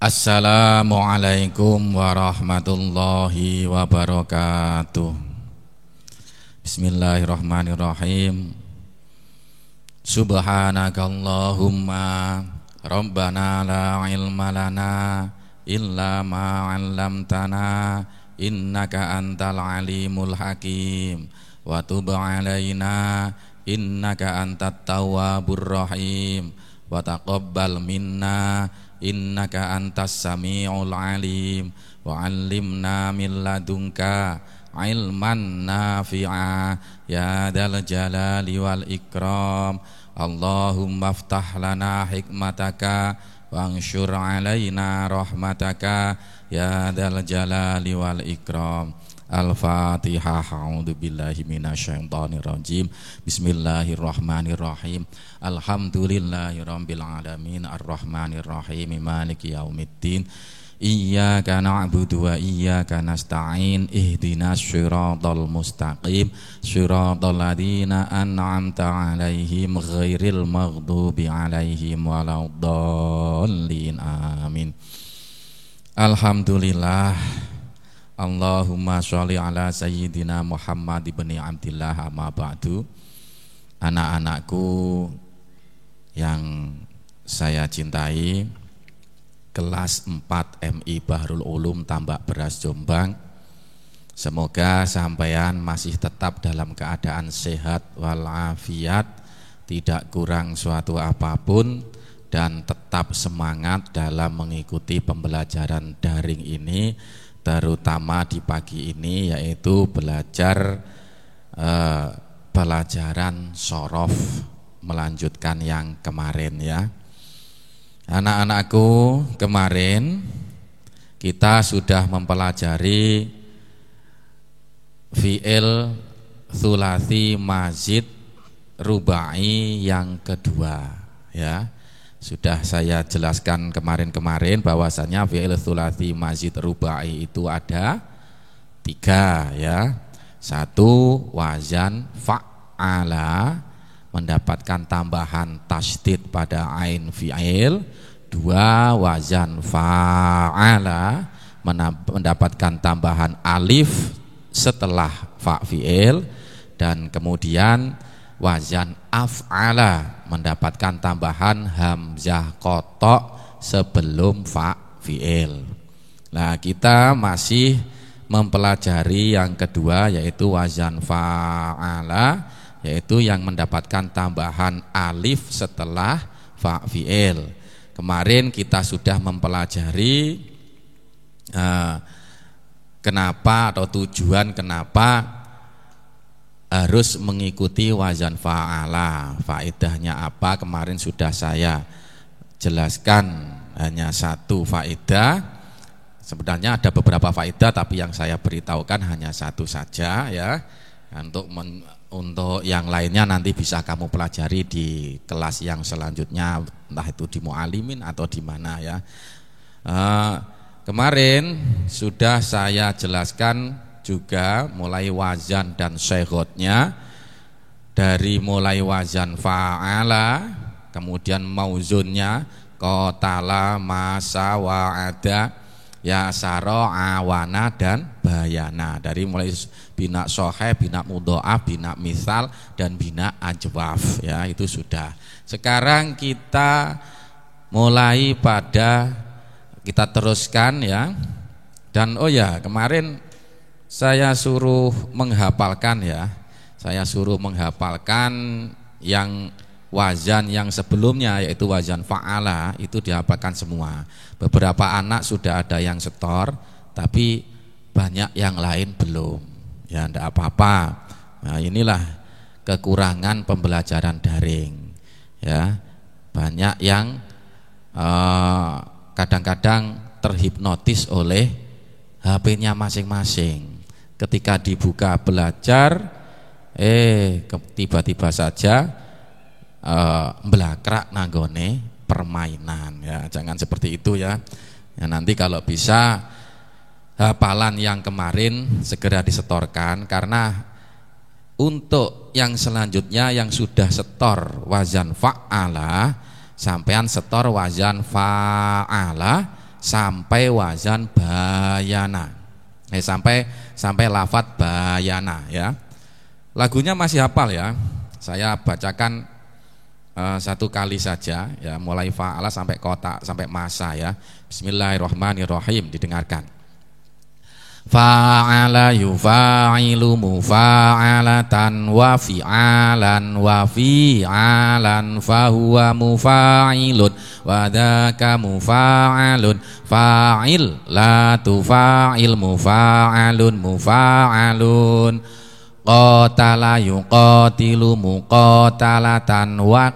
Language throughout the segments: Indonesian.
Assalamualaikum warahmatullahi wabarakatuh. Bismillahirrahmanirrahim. Subhanakallahumma Rabbana la ilma lana illa ma 'allamtana innaka antal alimul hakim wa tub 'alaina innaka antat tawwabur rahim wa taqabbal minna innaka antas sami'ul alim wa 'allimna min ladunka ilman nafi'a ya dzal jalali wal ikram. Allahumma aftah lana hikmataka wa ansyur 'alaina rahmataka ya dzal jalali wal ikram. Al-Fatihah. A'udzu billahi minasyaitonir rajim. Bismillahirrahmanirrahim. Alhamdulillahirabbil alamin arrahmanir rahim maliki yaumiddin. Iyyaka na'budu wa iyyaka nasta'in. Ihdinas siratal mustaqim. Siratal ladzina an'amta 'alaihim ghairil maghdubi 'alaihim waladdallin. Amin. Alhamdulillah. Allahumma sholli ala sayyidina Muhammad ibni Abdillah, amma ba'du. Anak-anakku yang saya cintai, kelas 4 MI Bahrul Ulum Tambak Beras Jombang, semoga sampean masih tetap dalam keadaan sehat walafiat, tidak kurang suatu apapun, dan tetap semangat dalam mengikuti pembelajaran daring ini, terutama di pagi ini, yaitu belajar pelajaran sorof, melanjutkan yang kemarin ya. Anak-anakku, kemarin kita sudah mempelajari fi'il tsulatsi mazid rubai yang kedua ya. Sudah saya jelaskan kemarin bahwasanya fi'il tsulatsi mazid rubai itu ada 3 ya. 1 wazan fa'ala, mendapatkan tambahan tasydid pada ain fi'il. 2 wazan fa'ala, mendapatkan tambahan alif setelah fa fi'il. Dan kemudian wazan af'ala, mendapatkan tambahan hamzah qata sebelum fa fi'il. Nah, kita masih mempelajari yang kedua, yaitu wazan fa'ala, yaitu yang mendapatkan tambahan alif setelah fa fi'il. Kemarin kita sudah mempelajari kenapa atau tujuan kenapa harus mengikuti wazan fa'ala. Faedahnya apa? Kemarin sudah saya jelaskan, hanya 1 faedah. Sebenarnya ada beberapa faedah, tapi yang saya beritahukan hanya 1 saja ya. Untuk yang lainnya nanti bisa kamu pelajari di kelas yang selanjutnya, entah itu di Mu'alimin atau di mana ya. Kemarin sudah saya jelaskan juga mulai wazan dan syaghotnya, dari mulai wazan fa'ala, kemudian mauzunnya qatala, masa, wa'ada, yasara, awana, dan bayana. Dari mulai bina soheh, bina mudho'af, bina misal, dan bina ajwaf ya, itu sudah. Sekarang kita mulai kita teruskan ya. Dan oh ya, kemarin saya suruh menghafalkan ya. Saya suruh menghafalkan yang wazan yang sebelumnya, yaitu wazan fa'ala, itu dihafalkan semua. Beberapa anak sudah ada yang setor, tapi banyak yang lain belum. Ya, enggak apa-apa. Nah, inilah kekurangan pembelajaran daring. Ya, banyak yang kadang-kadang terhipnotis oleh HP-nya masing-masing. Ketika dibuka belajar, tiba-tiba saja melakrak nanggone permainan ya. Jangan seperti itu ya. Ya, nanti kalau bisa hafalan yang kemarin segera disetorkan, karena untuk yang selanjutnya yang sudah setor wazan fa'ala, sampean setor wazan fa'ala sampai wazan bayana. Sampai lafadz bayana ya. Lagunya masih hafal ya. Saya bacakan satu kali saja ya, mulai fa'ala sampai kota sampai masa ya. Bismillahirrahmanirrahim, didengarkan. Fa'ala yufa'ilu mufa'alatan wa fi'alan wa fi'alan fahuwa mufa'ilun wa dhaka mufa'alun fa'il la tufa'il mufa'alun mufa'alun qatala yuqatilu muqatalatan wa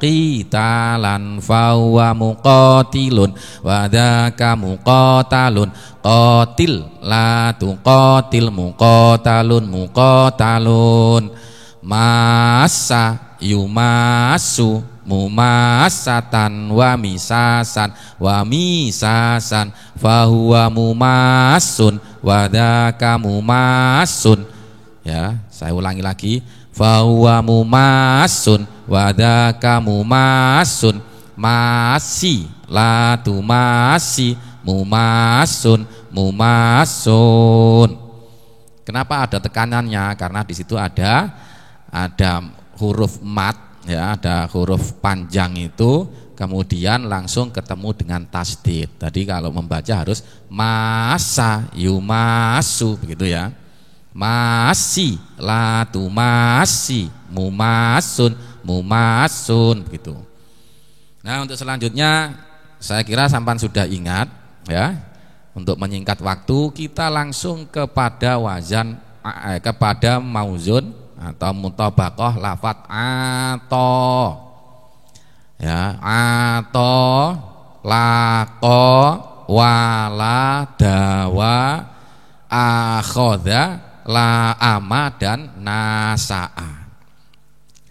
qitalan fahuwa muqatilun wa dhaka muqatalun qatil la tuqatil muqatalun massa yumassu mumassatan wa misasan fahuwa mumassun wa dzaka mumassun ya. Saya ulangi lagi, fahuwa mumassun wa dzaka mumassun masi la tumasi mumassun. Kenapa ada tekanannya? Karena di situ ada huruf mat ya, ada huruf panjang itu kemudian langsung ketemu dengan tasdid. Tadi kalau membaca harus masa yumasu begitu ya. Masi la tumasi mumasun begitu. Nah, untuk selanjutnya saya kira sampan sudah ingat ya. Untuk menyingkat waktu kita langsung kepada wazan kepada mauzun atau mutabaqah lafadz ato ya, ato laqo wala dawa akhoda la ama dan nasa'a.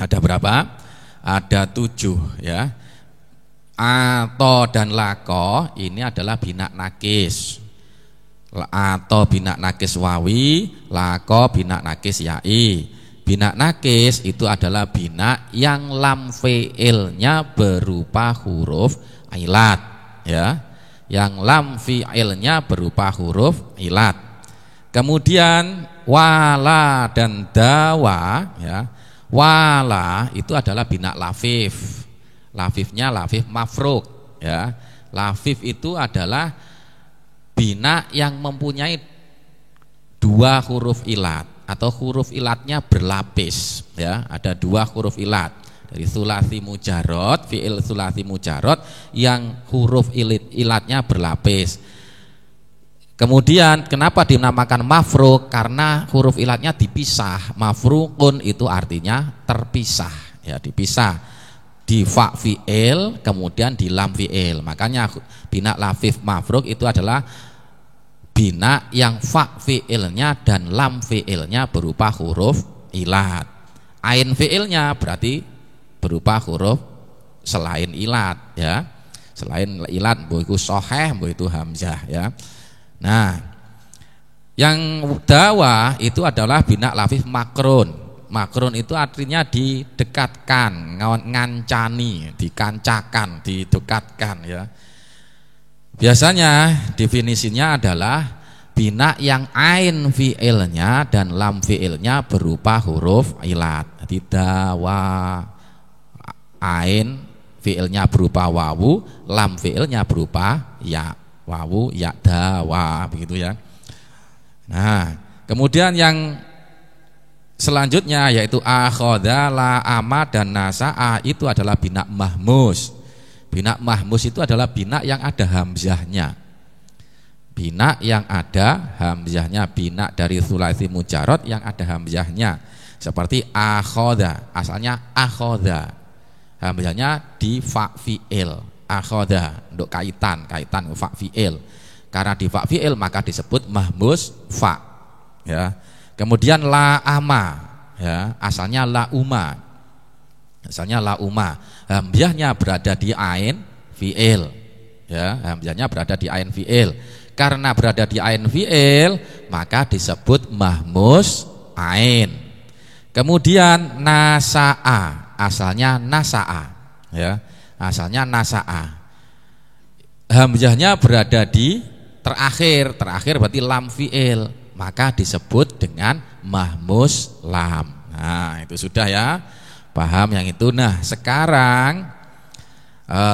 Ada berapa? Ada 7 ya. Ato dan lako ini adalah bina nakis. Ato bina nakis wawi, lako bina nakis ya'i. Bina nakis itu adalah bina yang lam fi'ilnya berupa huruf ilat ya. Yang lam fi'ilnya berupa huruf ilat. Kemudian wala dan dawa ya. Wala itu adalah bina lafif. Lafifnya lafif mafruk ya. Lafif itu adalah bina yang mempunyai 2 huruf ilat atau huruf ilatnya berlapis ya. Ada 2 huruf ilat dari sulasi mujarrad, fi'il sulasi mujarrad yang huruf ilatnya berlapis. Kemudian kenapa dinamakan mafruk? Karena huruf ilatnya dipisah. Mafrukun itu artinya terpisah ya, dipisah. Di fa fi'il kemudian di lam fi'il. Makanya bina lafif mafruk itu adalah bina yang fa fi'ilnya dan lam fi'ilnya berupa huruf ilat. Ain fi'ilnya berarti berupa huruf selain ilat ya. Selain ilat mbok iku shahih, mbok itu hamzah ya. Nah, yang dawa itu adalah bina lafif makrun. Makrun itu artinya didekatkan, ngancani, dikancakan, didekatkan ya. Biasanya definisinya adalah bina yang ain fi'ilnya dan lam fi'ilnya berupa huruf ilat. Jadi dawa, ain fi'ilnya berupa wawu, lam fi'ilnya berupa ya, wawu ya dawa begitu ya. Nah, kemudian yang selanjutnya yaitu akhoda, la ama dan nasa'a itu adalah bina mahmus. Bina mahmus itu adalah bina yang ada hamzahnya. Bina yang ada hamzahnya, bina dari sulasi mujarrad yang ada hamzahnya. Seperti akhoda, asalnya akhoda. Hamzahnya di fa fi'il. Akhoda untuk kaitan fa fi'il. Karena di fa fi'il maka disebut mahmus fa. Ya. Kemudian la ama ya, asalnya la uma. Asalnya la uma. Hamzahnya berada di ain fi'il. Ya, hamzahnya berada di ain fi'il. Karena berada di ain fi'il, maka disebut mahmus ain. Kemudian nasa'a, asalnya nasa'a. Ya, asalnya nasa'a. hamzahnya berada di terakhir berarti lam fi'il, maka disebut dengan mahmus lam. Nah itu sudah ya, paham yang itu. Nah sekarang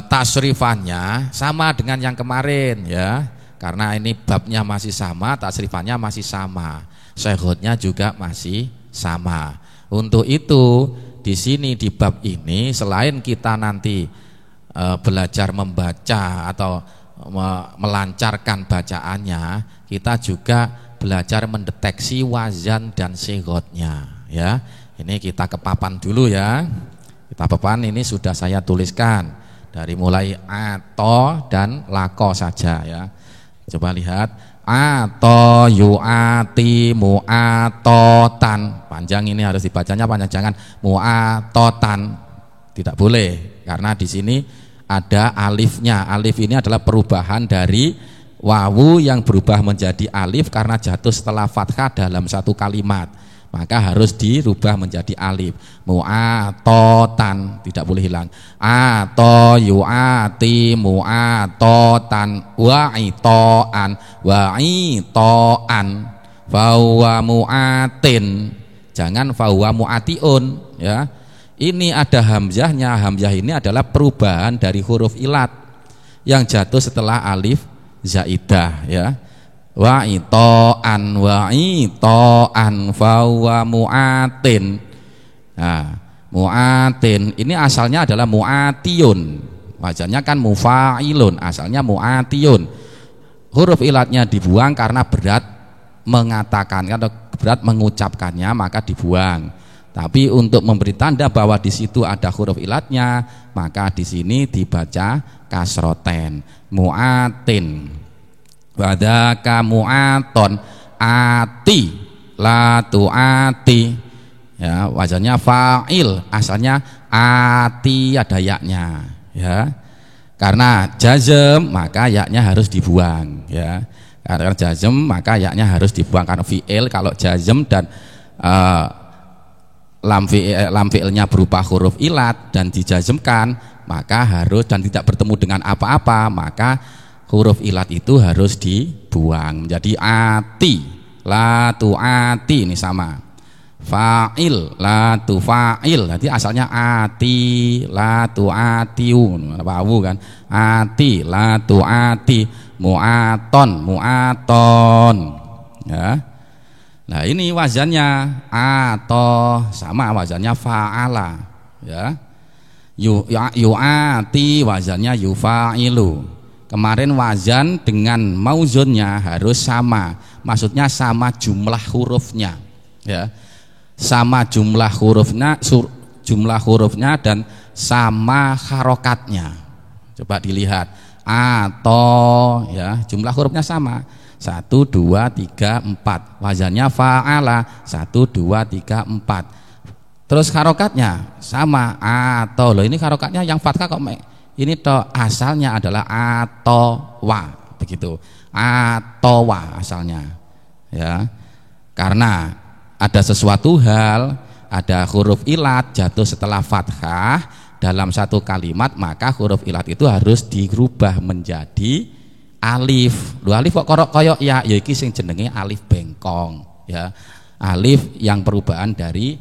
tasrifannya sama dengan yang kemarin ya, karena ini babnya masih sama, tasrifannya masih sama, syaghotnya juga masih sama. Untuk itu di sini di bab ini selain kita nanti belajar membaca atau melancarkan bacaannya, kita juga belajar mendeteksi wazan dan syaghotnya ya. Ini kita ke papan dulu ya. Kita papan ini sudah saya tuliskan dari mulai ato dan lako saja ya. Coba lihat ato yuati muatotan. Panjang ini harus dibacanya panjang, jangan muatotan. Tidak boleh karena di sini ada alifnya. Alif ini adalah perubahan dari wawu yang berubah menjadi alif karena jatuh setelah fathah dalam satu kalimat, maka harus dirubah menjadi alif. Mu'atotan, tidak boleh hilang. Ato yu'ati mu'atotan wa'itoan wa'itoan fahuwa mu'atin, jangan fahuwa mu'atiun ya. Ini ada hamzahnya. Hamzah ini adalah perubahan dari huruf ilat yang jatuh setelah alif zaidah ya. Wa'itoan wa'itoan fahuwa mu'atin. Nah, mu'atin ini asalnya adalah mu'atiyun, wazannya kan mufa'ilun, asalnya mu'atiyun. Huruf ilatnya dibuang karena berat mengatakan atau berat mengucapkannya, maka dibuang. Tapi untuk memberi tanda bahwa di situ ada huruf ilatnya, maka di sini dibaca kasroten, mu'atin. Wadaka mu'aton ati la tu'ati ya, wazannya fa'il, asalnya ati ada yaknya ya. Karena jazm maka yaknya harus dibuang ya. Karena jazm maka yaknya harus dibuang karena fi'il. Kalau jazm dan lam fi'ilnya berupa huruf ilat dan dijazmkan, maka harus dan tidak bertemu dengan apa-apa, maka huruf ilat itu harus dibuang. Jadi ati la tu'ati ini sama, fa'il la tu fa'il, nanti asalnya ati la tu'atiun, wawu kan, ati la tu'ati mu'aton mu'aton ya. Nah ini wazannya atau sama wazannya fa'ala ya. Yu'ati wazannya yufa'ilu. Kemarin wazan dengan mauzunnya harus sama, maksudnya sama jumlah hurufnya ya. Sama jumlah hurufnya dan sama harokatnya. Coba dilihat atau ya, jumlah hurufnya sama 1, 2, 3, 4, wazannya fa'ala 1, 2, 3, 4. Terus harokatnya sama atau, loh ini harokatnya yang fathah kok ini toh, asalnya adalah atowa begitu, atowa asalnya ya. Karena ada sesuatu hal, ada huruf ilat jatuh setelah fathah dalam satu kalimat, maka huruf ilat itu harus dirubah menjadi alif. Lu alif kok koyok ya, ya iki sing jenenge alif bengkong ya. Alif yang perubahan dari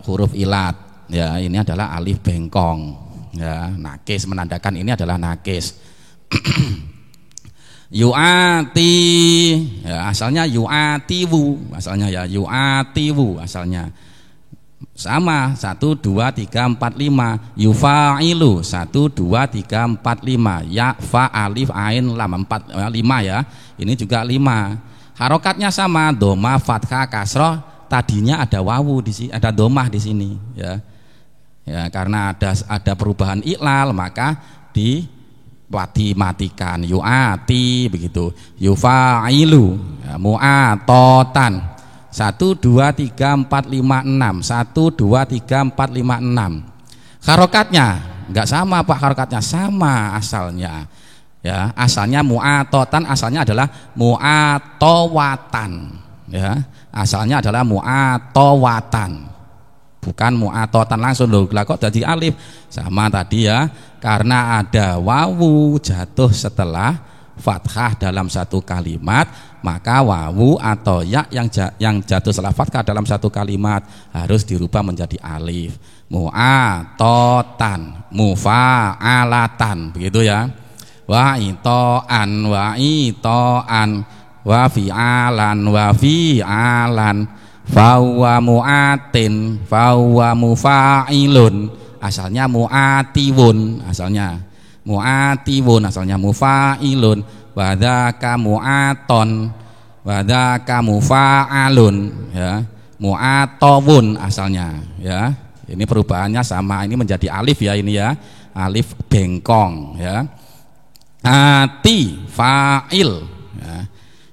huruf ilat ya, ini adalah alif bengkong ya. Nakis menandakan ini adalah nakis. Yu'ati ya, asalnya yu'atiwu, asalnya ya yu'atiwu asalnya sama 1, 2, 3, 4, 5. Yufa'ilu 1, 2, 3, 4, 5. Ya fa alif ain lam 4 5 ya. Ini juga 5. Harokatnya sama, doma fathah kasroh, tadinya ada wawu di sini, ada domah di sini ya. Ya, karena ada perubahan iklal maka dimatikan. Yu'ati begitu. Yufa'ilu ya, mu'atotan 1, 2, 3, 4, 5, 6. 1, 2, 3, 4, 5, 6. Harokatnya enggak sama Pak, harokatnya sama asalnya ya. Asalnya mu'atotan, asalnya adalah mu'atowatan ya. Asalnya adalah mu'atowatan bukan mu'atotan langsung loh. Lah kok jadi alif? Sama tadi ya, karena ada wawu jatuh setelah fathah dalam satu kalimat, maka wawu atau ya yang jatuh setelah fathah dalam satu kalimat harus dirubah menjadi alif. Mu'atotan, mufa'alatan, begitu ya. Wa ito'an, wa ito'an, wa fi'alan, wa fi'alan, fahuwa mu'atin, fahuwa mufa'ilun, asalnya mu'atiwun, asalnya mu'atiwun, asalnya mufa'ilun, wadhaka mu'aton, wadhaka mufa'alun, ya, mu'atowun asalnya, ya. Ini perubahannya sama, ini menjadi alif ya, ini ya, alif bengkong, ya. Ati fa'il, ya.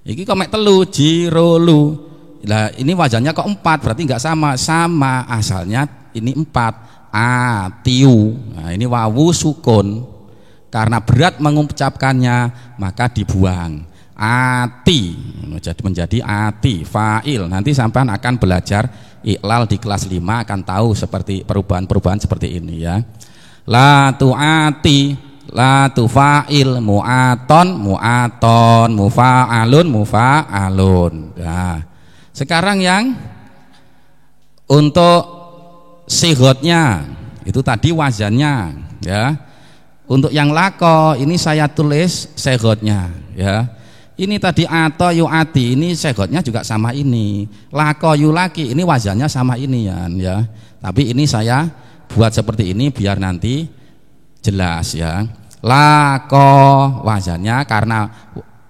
Iki kok mek telu jirolu. Lah ini wazannya kok 4, berarti enggak sama. Sama, asalnya ini 4. Atiu. Nah, ini wawu sukun. Karena berat mengucapkannya maka dibuang. Ati menjadi ati fa'il. Nanti sampean akan belajar iklal di kelas 5, akan tahu seperti perubahan-perubahan seperti ini ya. La tu'ati, la tufa'il, mu'aton, mu'aton, mufa'alun, mufa'alun. Nah, sekarang yang untuk sigotnya itu tadi wazannya ya. Untuk yang lako ini saya tulis sigotnya ya. Ini tadi atau yu'ati, ini sigotnya juga sama ini. Lako yulaki, ini wazannya sama ini ya. Tapi ini saya buat seperti ini biar nanti jelas ya. Lako wazannya, karena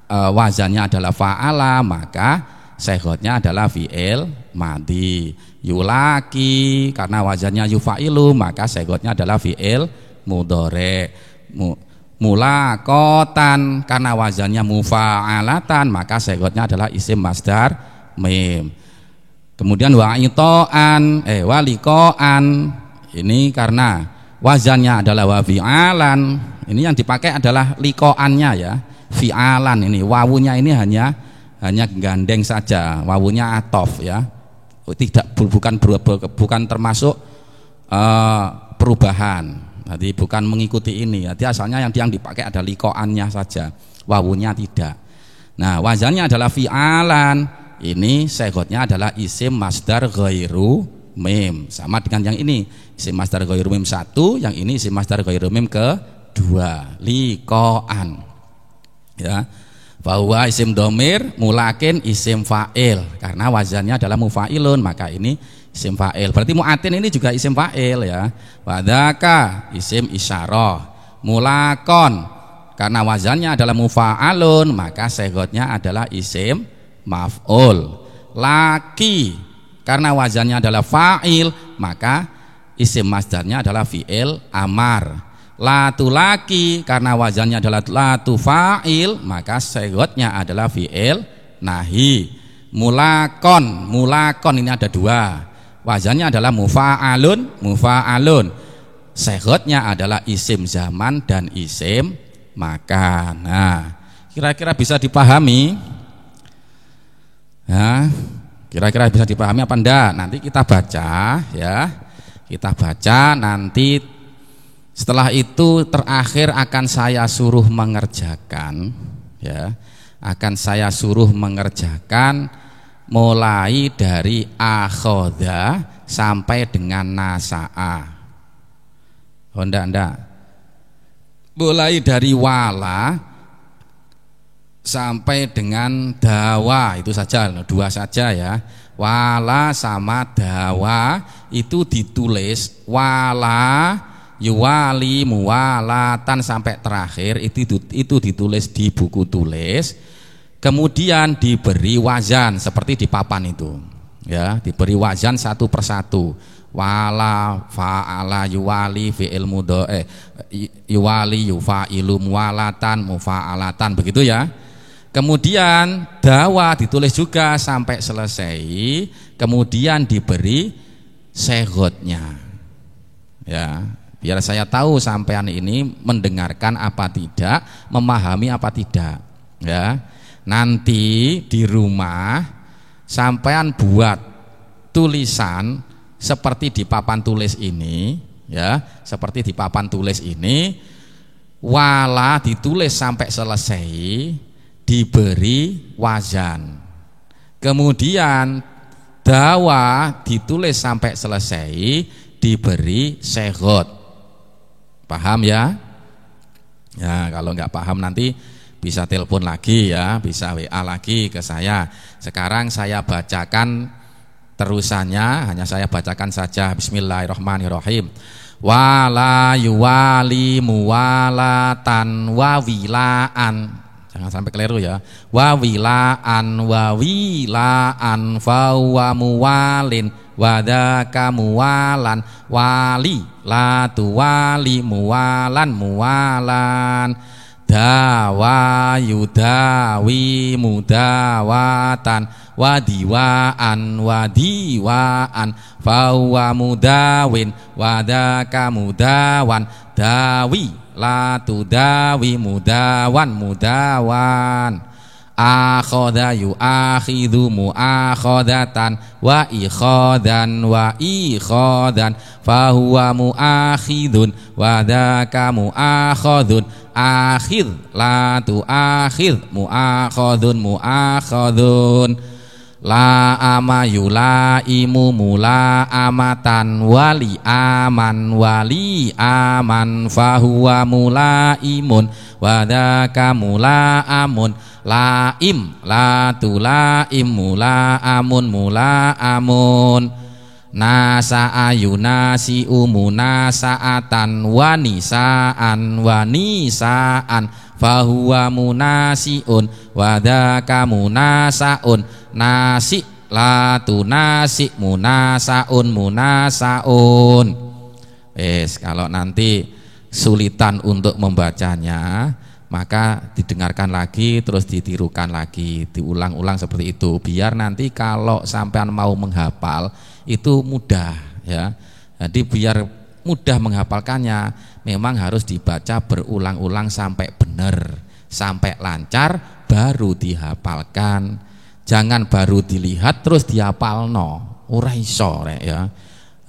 wazannya adalah fa'ala, maka sigotnya adalah fi'il madhi. Yulaki karena wazannya yufa'ilu, maka sigotnya adalah fi'il mudhari. Mulakotan karena wazannya mufa'alatan, maka sigotnya adalah isim masdar mim. Kemudian walikoan, ini karena wazannya adalah wa fi'alan, ini yang dipakai adalah likoannya ya. Fi'alan ini wawunya ini hanya gandeng saja, wawunya atof ya. Bukan termasuk perubahan. Jadi bukan mengikuti ini. Jadi asalnya yang dipakai ada likoannya saja, wawunya tidak. Nah, wazannya adalah fi'alan. Ini sigotnya adalah isim masdar ghairu mim. Sama dengan yang ini, isim masdar ghairu mim 1, yang ini isim masdar ghairu mim kedua, likoan. Ya. Bahwa isim domir mulakin isim fa'il, karena wazannya adalah mufa'ilun, maka ini isim fa'il. Berarti mu'atin ini juga isim fa'il ya. Wadaka isim isyarah. Mulakon karena wazannya adalah mufa'alun, maka sigotnya adalah isim maf'ul. Laki karena wazannya adalah fa'il, maka isim masdarnya adalah fi'il amar. Latu laki karena wazannya adalah latu fa'il, maka sigotnya adalah fi'il nahi. Mulakon ini ada 2. Wazannya adalah mufa'alun. Sigotnya adalah isim zaman dan isim makan. Nah, kira-kira bisa dipahami? Ya, kira-kira bisa dipahami apa enggak? Nanti kita baca ya. Kita baca, nanti setelah itu terakhir akan saya suruh mengerjakan ya. Akan saya suruh mengerjakan mulai dari akhoda sampai dengan nasa'a. Oh enggak. Mulai dari wala sampai dengan dawa, itu saja, 2 saja ya. Wala sama dawa itu ditulis wala yuwali muwalatan sampai terakhir, itu ditulis di buku tulis. Kemudian diberi wazan seperti di papan itu ya, diberi wazan satu persatu. Wala fa'ala yuwali fi'il mudhari yuwali yufa'ilu muwalatan mufa'alatan, begitu ya. Kemudian dawa ditulis juga sampai selesai, kemudian diberi sigotnya ya, biar saya tahu sampean ini mendengarkan apa tidak, memahami apa tidak ya. Nanti di rumah sampean buat tulisan seperti di papan tulis ini ya, seperti di papan tulis ini, wala ditulis sampai selesai diberi wazan. Kemudian dawa ditulis sampai selesai diberi segot. Paham ya? Ya, kalau nggak paham nanti bisa telepon lagi ya, bisa WA lagi ke saya. Sekarang saya bacakan terusannya, hanya saya bacakan saja. Bismillahirrahmanirrahim. Wala yuwali muwalatan wa wilaan. Jangan sampai keliru ya. Wa wilaan fa wa muwalin wa dzaka muwalan wali la tuwali muwalan dawa yudawi mudawatan wadiwaan fawa mudawin wadaka mudawan dawi la tudawi mudawan akhoda yu'akhidhu mu'akhodatan wa ikhodan fahuwa mu'akhidun wadaka mu'akhodun akhir la tu akhir mu'akhodun la ama yula imu mula amatan wali aman fahuwa mula imun wadaka mula amun laim la tu laim mula amun nasa ayunasi umuna saatan wanisaan fahuwa munasiun wadaka munasaun nasi la tu nasi munasaun. Kalau nanti sulitan untuk membacanya, maka didengarkan lagi terus ditirukan lagi, diulang-ulang seperti itu, biar nanti kalau sampean mau menghafal itu mudah ya. Jadi biar mudah menghafalkannya memang harus dibaca berulang-ulang sampai benar, sampai lancar baru dihafalkan. Jangan baru dilihat terus dihafalno, ora iso rek ya.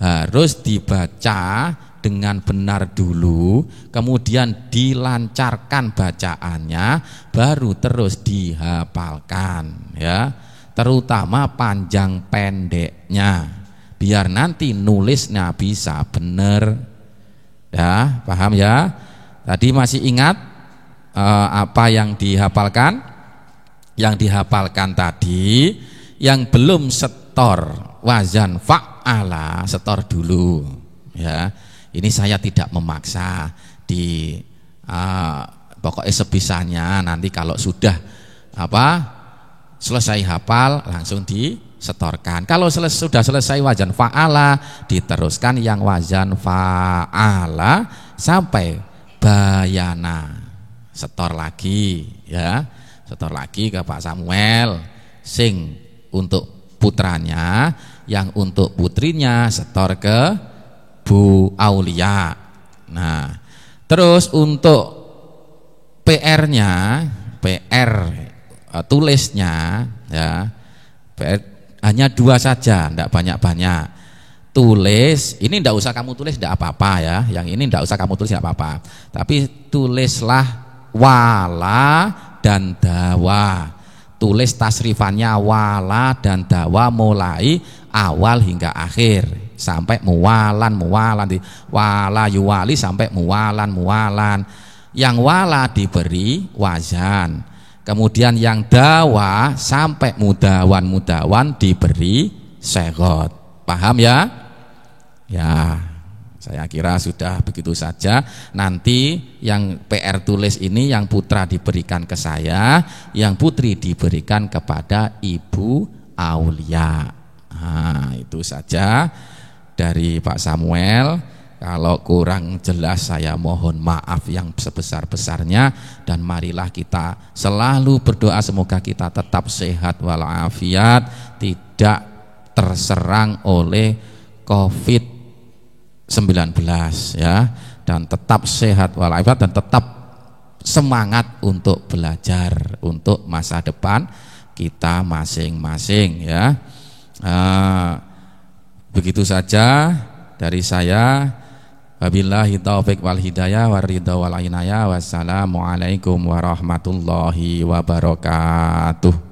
Harus dibaca dengan benar dulu, kemudian dilancarkan bacaannya, baru terus dihafalkan ya. Terutama panjang pendeknya, biar nanti nulisnya bisa benar. Ya, paham ya? Tadi masih ingat apa yang dihafalkan? Yang dihafalkan tadi, yang belum setor wazan fa'ala, setor dulu ya. Ini saya tidak memaksa, pokoknya sebisanya. Nanti kalau sudah selesai hafal langsung disetorkan. Kalau sudah selesai wazan fa'ala, diteruskan yang wazan fa'ala sampai bayana, setor lagi ya. Setor lagi ke Pak Samuel, sing untuk putranya, yang untuk putrinya setor ke Bu Aulia. Nah, terus untuk PR-nya, PR tulisnya ya, PR hanya 2 saja, tidak banyak-banyak. Tulis, ini tidak usah kamu tulis, tidak apa-apa ya. Yang ini tidak usah kamu tulis, tidak apa-apa. Tapi tulislah wala dan dawa. Tulis tasrifannya wala dan dawa mulai awal hingga akhir sampai muwalan wala yuwali sampai muwalan. Yang wala diberi wazan, kemudian yang dawa sampai mudawan diberi segot. Paham ya? Ya, saya kira sudah begitu saja. Nanti yang PR tulis ini yang putra diberikan ke saya, yang putri diberikan kepada Ibu Aulia. Nah, itu saja dari Pak Samuel. Kalau kurang jelas saya mohon maaf yang sebesar-besarnya, dan marilah kita selalu berdoa semoga kita tetap sehat walafiat, tidak terserang oleh COVID-19 ya, dan tetap sehat walafiat dan tetap semangat untuk belajar untuk masa depan kita masing-masing ya. Begitu saja dari saya. Wabillahi taufik wal hidayah waridha wal inayah. Wassalamualaikum warahmatullahi wabarakatuh.